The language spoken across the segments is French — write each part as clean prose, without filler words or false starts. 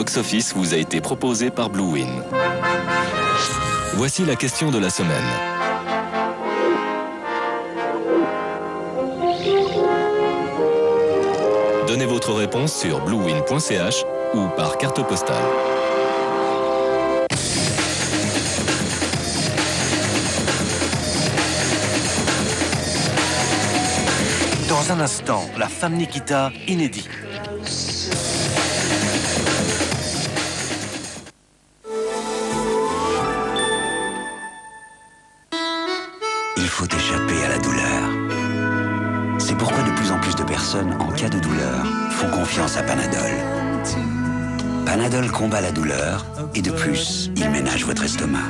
box-office vous a été proposé par Blue Win. Voici la question de la semaine. Donnez votre réponse sur bluewin.ch ou par carte postale. Dans un instant, la femme Nikita, inédit. Il faut échapper à la douleur. C'est pourquoi de plus en plus de personnes, en cas de douleur, font confiance à Panadol. Panadol combat la douleur et de plus, il ménage votre estomac.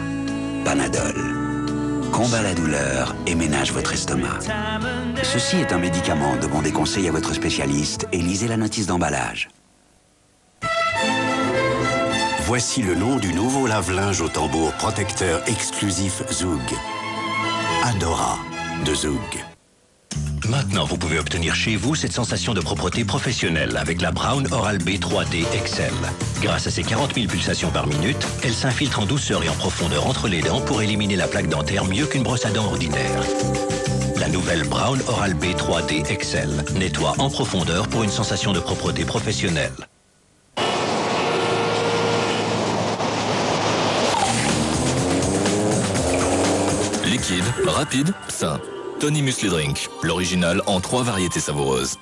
Panadol combat la douleur et ménage votre estomac. Ceci est un médicament. Demandez conseil à votre spécialiste et lisez la notice d'emballage. Voici le nom du nouveau lave-linge au tambour protecteur exclusif Zoug. Adora de Zoug. Maintenant, vous pouvez obtenir chez vous cette sensation de propreté professionnelle avec la Braun Oral-B 3D XL. Grâce à ses 40 000 pulsations par minute, elle s'infiltre en douceur et en profondeur entre les dents pour éliminer la plaque dentaire mieux qu'une brosse à dents ordinaire. La nouvelle Braun Oral-B 3D XL nettoie en profondeur pour une sensation de propreté professionnelle. Liquide, rapide, sain. Tony Muesli Drink, l'original en 3 variétés savoureuses.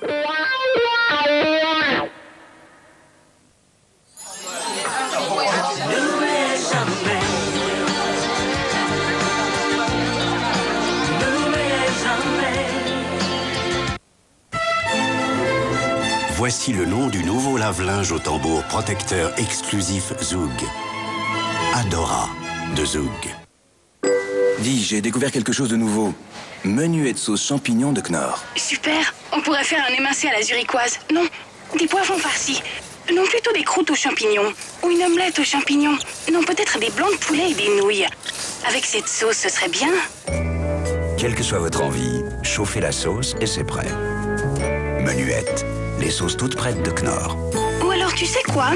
Voici le nom du nouveau lave-linge au tambour protecteur exclusif Zoug. Adora de Zoug. Dis, j'ai découvert quelque chose de nouveau. Menuet de sauce champignon de Knorr. Super. On pourrait faire un émincé à la zurichoise. Non, des poivrons farcis. Non, plutôt des croûtes aux champignons. Ou une omelette aux champignons. Non, peut-être des blancs de poulet et des nouilles. Avec cette sauce, ce serait bien. Quelle que soit votre envie, chauffez la sauce et c'est prêt. Menuette, les sauces toutes prêtes de Knorr. Ou alors, tu sais quoi ?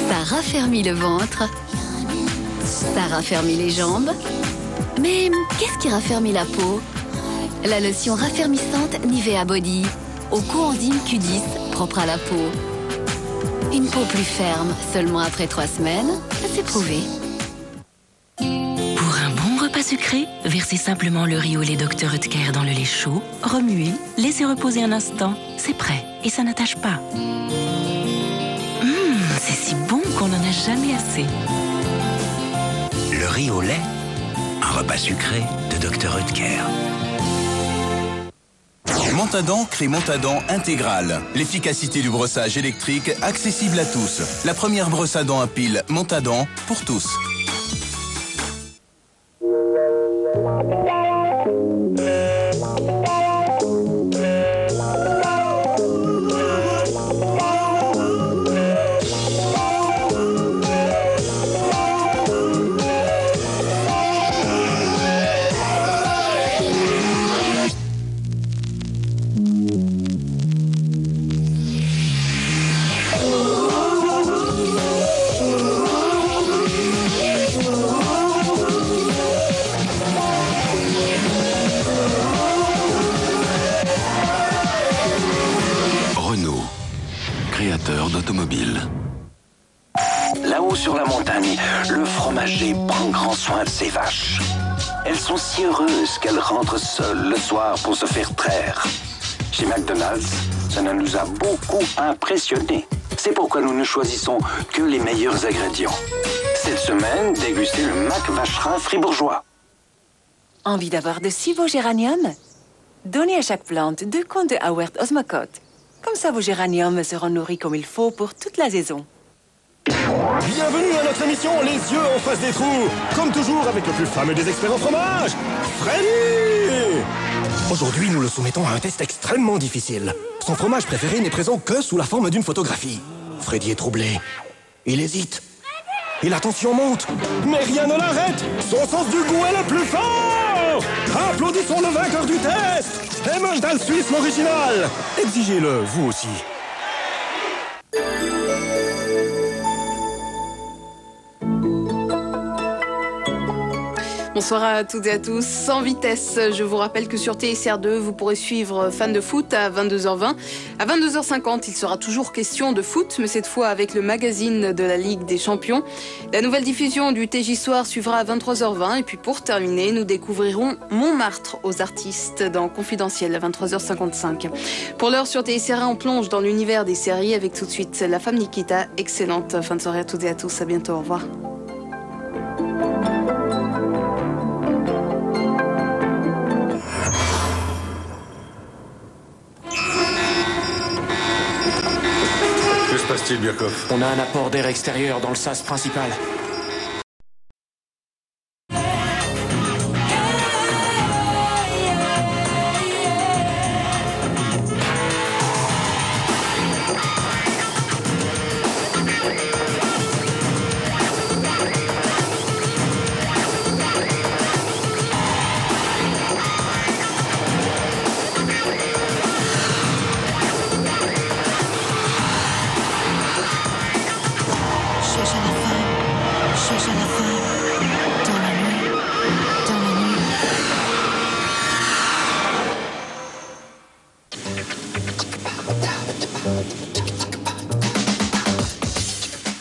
Ça raffermit le ventre, ça raffermit les jambes. Mais qu'est-ce qui raffermit la peau? La lotion raffermissante Nivea Body, au coenzyme Q10, propre à la peau. Une peau plus ferme, seulement après 3 semaines, c'est prouvé. Pour un bon repas sucré, versez simplement le riz au lait Dr Oetker dans le lait chaud, remuez, laissez reposer un instant, c'est prêt et ça n'attache pas. C'est si bon qu'on n'en a jamais assez. Le riz au lait, un repas sucré de Dr Oetker. Montadent crée Montadent Intégral. L'efficacité du brossage électrique accessible à tous. La première brosse à dents à pile Montadent pour tous. Créateur d'automobiles. Là-haut sur la montagne, le fromager prend grand soin de ses vaches. Elles sont si heureuses qu'elles rentrent seules le soir pour se faire traire. Chez McDonald's, ça nous a beaucoup impressionnés. C'est pourquoi nous ne choisissons que les meilleurs ingrédients. Cette semaine, dégustez le Mac Vacherin fribourgeois. Envie d'avoir de si beaux géraniums? Donnez à chaque plante 2 cônes de Howard Osmocote. Comme ça, vos géraniums seront nourris comme il faut pour toute la saison. Bienvenue à notre émission Les yeux en face des trous. Comme toujours avec le plus fameux des experts en fromage, Freddy. Aujourd'hui, nous le soumettons à un test extrêmement difficile. Son fromage préféré n'est présent que sous la forme d'une photographie. Freddy est troublé. Il hésite. Et la tension monte. Mais rien ne l'arrête. Son sens du goût est le plus fort. Applaudissons le vainqueur du test. Emmental Suisse l'original. Exigez-le, vous aussi. Bonsoir à toutes et à tous. Sans vitesse, je vous rappelle que sur TSR2, vous pourrez suivre Fan de foot à 22h20. À 22h50, il sera toujours question de foot, mais cette fois avec le magazine de la Ligue des Champions. La nouvelle diffusion du TJ Soir suivra à 23h20. Et puis pour terminer, nous découvrirons Montmartre aux artistes dans Confidentiel à 23h55. Pour l'heure sur TSR1, on plonge dans l'univers des séries avec tout de suite La Femme Nikita. Excellente fin de soirée à toutes et à tous. À bientôt. Au revoir. Que se passe-t-il, Birkhoff? On a un apport d'air extérieur dans le sas principal.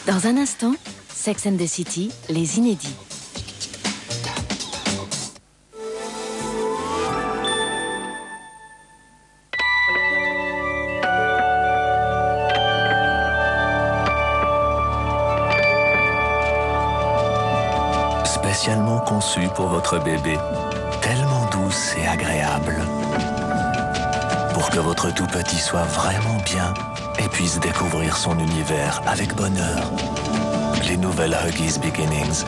Dans un instant, Sex and the City, les inédits. Spécialement conçu pour votre bébé, tellement douce et agréable. Pour que votre tout petit soit vraiment bien et puisse découvrir son univers avec bonheur. Les nouvelles Huggies Beginnings.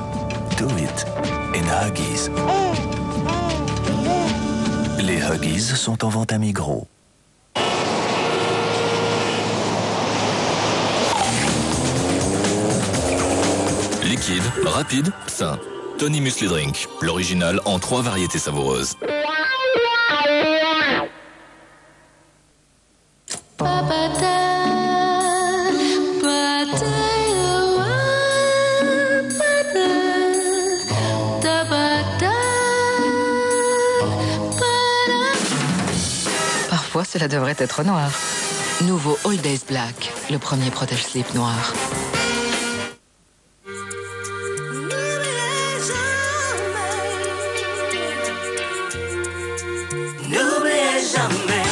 Do it in Huggies. Les Huggies sont en vente à Migros. Liquide, rapide, sain. Tony Muesli Drink, l'original en 3 variétés savoureuses. Parfois, cela devrait être noir. Nouveau All Days Black, le premier protège-slip noir. N'oubliez jamais.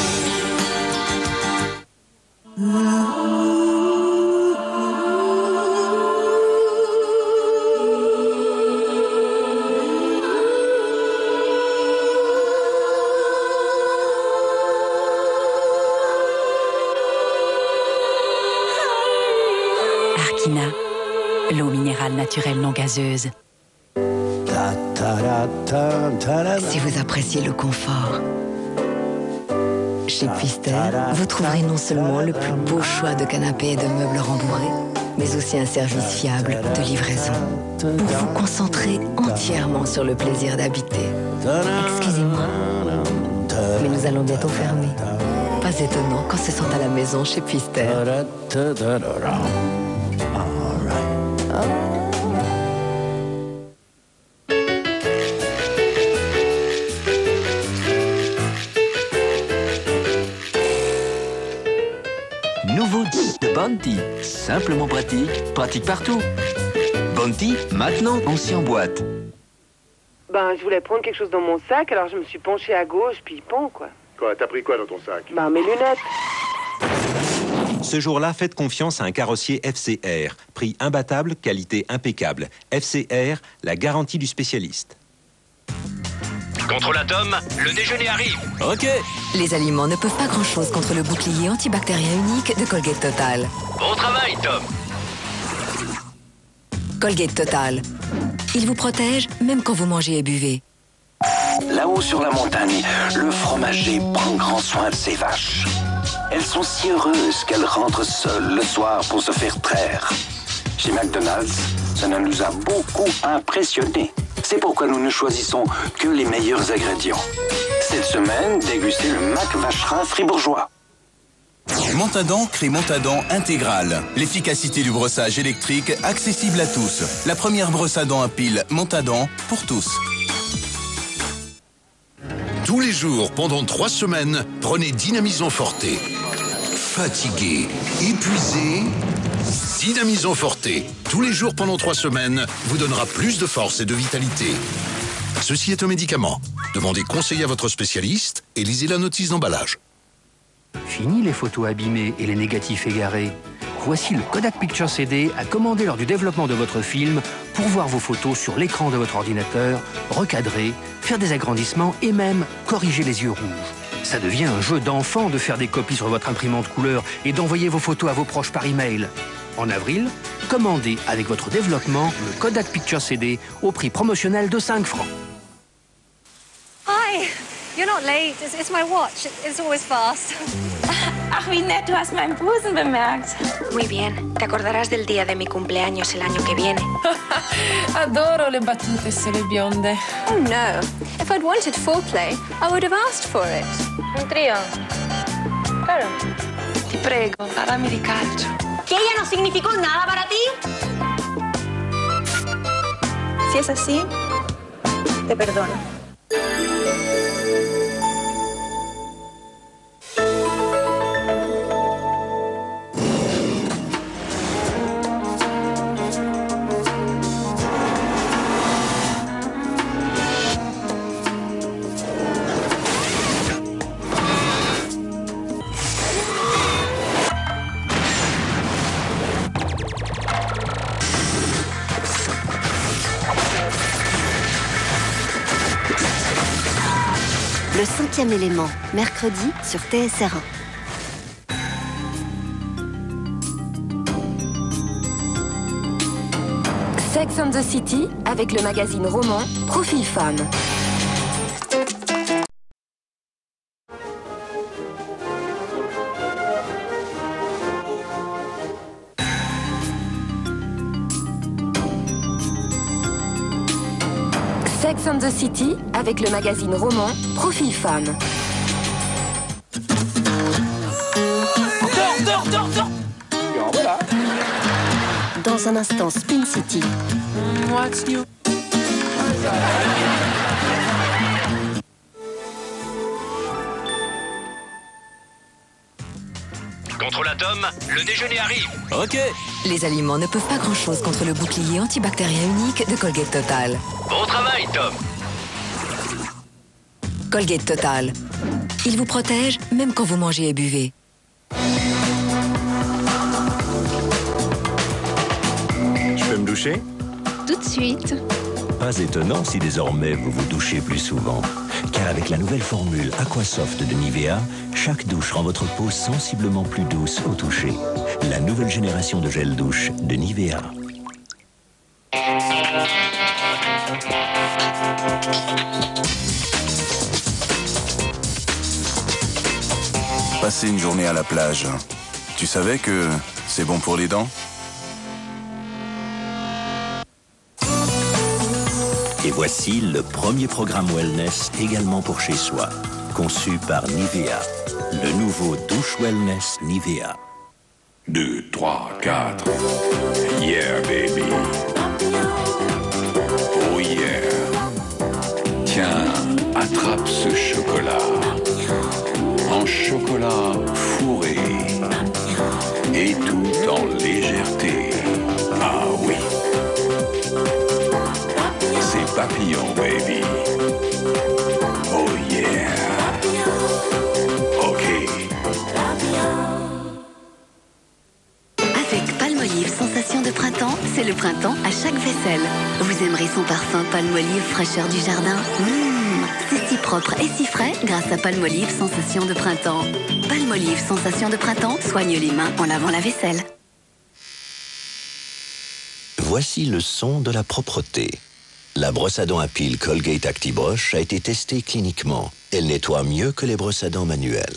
Arkina, l'eau minérale naturelle non gazeuse. Si vous appréciez le confort, chez Pfister, vous trouverez non seulement le plus beau choix de canapés et de meubles rembourrés, mais aussi un service fiable de livraison pour vous concentrer entièrement sur le plaisir d'habiter. Excusez-moi, mais nous allons bientôt fermer. Pas étonnant qu'on se sente à la maison chez Pfister. Nouveau de Bounty. Simplement pratique, pratique partout. Bounty, maintenant aussi en boîte. Ben, je voulais prendre quelque chose dans mon sac, alors je me suis penchée à gauche, puis bon, quoi. Quoi, t'as pris quoi dans ton sac? Ben, mes lunettes. Ce jour-là, faites confiance à un carrossier FCR. Prix imbattable, qualité impeccable. FCR, la garantie du spécialiste. Contrôle Atom, le déjeuner arrive. Ok. Les aliments ne peuvent pas grand-chose contre le bouclier antibactérien unique de Colgate Total. Bon travail, Tom. Colgate Total. Il vous protège même quand vous mangez et buvez. Là-haut sur la montagne, le fromager prend grand soin de ses vaches. Elles sont si heureuses qu'elles rentrent seules le soir pour se faire traire. Chez McDonald's, cela nous a beaucoup impressionnés. C'est pourquoi nous ne choisissons que les meilleurs ingrédients. Cette semaine, dégustez le Mac Vacherin fribourgeois. Montadent crée Montadent intégral. L'efficacité du brossage électrique accessible à tous. La première brosse à dents à pile Montadent pour tous. Tous les jours, pendant 3 semaines, prenez Dynamison Forte. Fatigué, épuisé, Dynamison Forte, tous les jours pendant 3 semaines, vous donnera plus de force et de vitalité. Ceci est un médicament. Demandez conseil à votre spécialiste et lisez la notice d'emballage. Fini les photos abîmées et les négatifs égarés. Voici le Kodak Picture CD à commander lors du développement de votre film pour voir vos photos sur l'écran de votre ordinateur, recadrer, faire des agrandissements et même corriger les yeux rouges. Ça devient un jeu d'enfant de faire des copies sur votre imprimante couleur et d'envoyer vos photos à vos proches par email. En avril, commandez avec votre développement le Kodak Picture CD au prix promotionnel de 5 francs. Hi, you're not late. It's my watch. It's always fast. Ach, wie nett, du hast meinen Busen bemerkt. Muy bien. Te acordarás del día de mi cumpleaños el año que viene. Adoro le battute sulle bionde. Oh no. If I'd wanted foreplay, I would have asked for it. Un trío. Claro. Ti prego, parlami di calcio. ¿Que ella no significó nada para ti? Si es así, te perdono. Le 5e élément, mercredi sur TSR1. Sex and the City avec le magazine roman Profil Femme. Sex and the City avec le magazine roman Profil Femme. Voilà. Dans un instant, Spin City. What's new? Contrôle Atom, le déjeuner arrive. Ok. Les aliments ne peuvent pas grand-chose contre le bouclier antibactérien unique de Colgate Total. Bon travail, Tom. Colgate Total. Il vous protège même quand vous mangez et buvez. Je peux me doucher? Tout de suite. Pas étonnant si désormais vous vous douchez plus souvent. Car avec la nouvelle formule Aquasoft de Nivea, chaque douche rend votre peau sensiblement plus douce au toucher. La nouvelle génération de gel douche de Nivea. Passer une journée à la plage. Tu savais que c'est bon pour les dents? Et voici le premier programme wellness également pour chez soi, conçu par Nivea. Le nouveau douche wellness Nivea. 2, 3, 4. Yeah, baby. Oh yeah. Tiens, attrape ce chocolat. En chocolat fourré. Et tout en légèreté. Ah oui. C'est papillon, baby. Oh yeah. Ok. Avec Palmolive Sensation de printemps, c'est le printemps à chaque vaisselle. Vous aimerez son parfum Palmolive fraîcheur du jardin. C'est si propre et si frais grâce à Palmolive Sensation de printemps. Palmolive Sensation de printemps soigne les mains en lavant la vaisselle. Voici le son de la propreté. La brosse à dents à pile Colgate ActiBrush a été testée cliniquement. Elle nettoie mieux que les brosses à dents manuelles.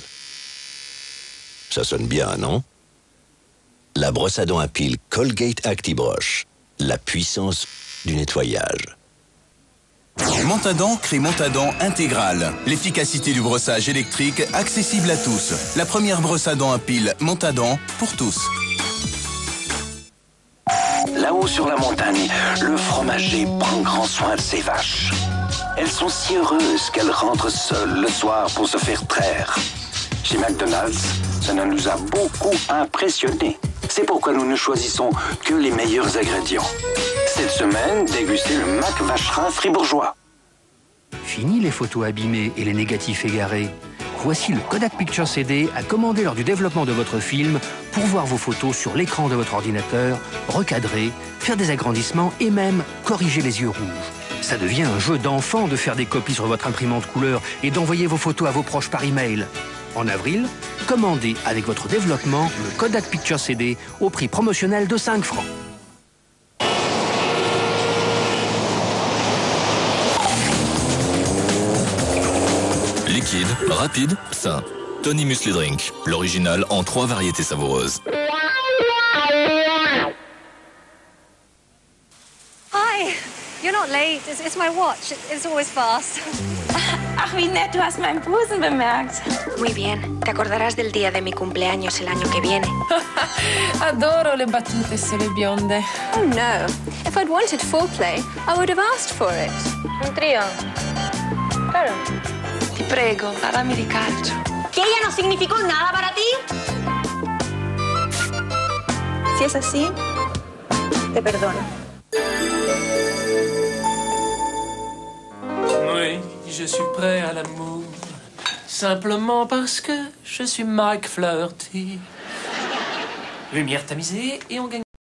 Ça sonne bien, non? La brosse à dents à pile Colgate ActiBrush. La puissance du nettoyage. Montadent crée Montadent intégral. L'efficacité du brossage électrique accessible à tous. La première brosse à dents à pile Montadent pour tous. Là-haut sur la montagne, le fromager prend grand soin de ses vaches. Elles sont si heureuses qu'elles rentrent seules le soir pour se faire traire. Chez McDonald's, ça nous a beaucoup impressionnés. C'est pourquoi nous ne choisissons que les meilleurs ingrédients. Cette semaine, dégustez le Mac Vacherin fribourgeois. Fini les photos abîmées et les négatifs égarés. Voici le Kodak Picture CD à commander lors du développement de votre film pour voir vos photos sur l'écran de votre ordinateur, recadrer, faire des agrandissements et même corriger les yeux rouges. Ça devient un jeu d'enfant de faire des copies sur votre imprimante couleur et d'envoyer vos photos à vos proches par email. En avril, commandez avec votre développement le Kodak Picture CD au prix promotionnel de 5 francs. Liquide, rapide, sain. Tony Musli Drink, l'original en 3 variétés savoureuses. Hi, you're not late. It's my watch. It's always fast. Ach, wie nett, du hast meinen Busen bemerkt. Muy bien. Te acordarás del día de mi cumpleaños el año que viene. Adoro le battute sulle bionde. Oh no. If I'd wanted foreplay, I would have asked for it. Un trío. Claro. Ti prego, parlami di calcio. ¿Que ella no significó nada para ti? Si es así, te perdono. Oui, je suis prêt à l'amour. Simplement parce que je suis Mike Flaherty. Lumière tamisée et on gagne.